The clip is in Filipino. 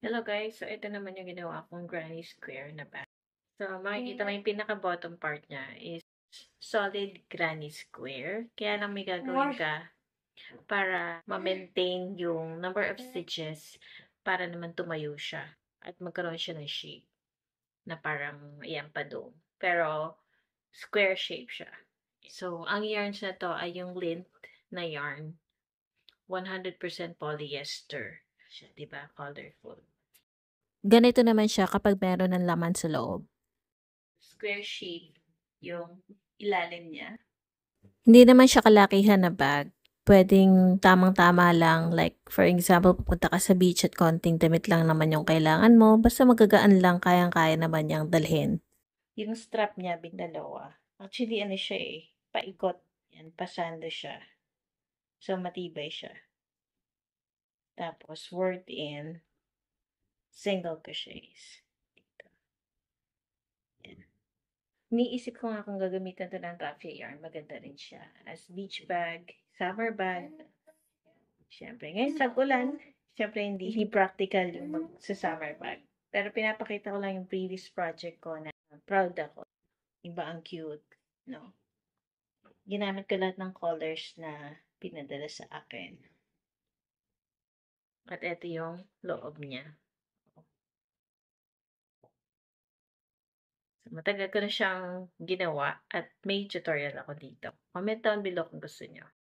Hello guys, so ito naman yung ginawa kong granny square na bag. So makikita mo yung pinaka-bottom part niya is solid granny square. Kaya lang may gagawin ka para ma-maintain yung number of stitches para naman tumayo siya at magkaroon siya ng shape na parang ayan pa doon. Pero square shape siya. So ang yarns na to ay yung lint na yarn. 100% polyester siya, di ba? Colorful. Ganito naman siya kapag meron ng laman sa loob. Square shape yung ilalim niya. Hindi naman siya kalakihan na bag. Pwedeng tamang-tama lang. Like, for example, pupunta ka sa beach at konting damit lang naman yung kailangan mo. Basta magagaan lang, kayang-kaya naman niyang dalhin. Yung strap niya, dalawa. Actually, ano siya eh, paikot. Yan, pasando siya. So, matibay siya. Tapos, word in, single crochets. Dito. Yan. Niisip ko nga kung gagamitan to ng raffia yarn, maganda rin siya. As beach bag, summer bag. Siyempre, ngayon sa ulan, siyempre hindi practical yung mag-summer bag. Pero pinapakita ko lang yung previous project ko na proud ako. Iba ang cute, no? Ginamit ko lahat ng colors na pinadala sa akin. At ito yung loob niya. So, matagal ko na siyang ginawa at may tutorial ako dito. Comment down below kung gusto niyo.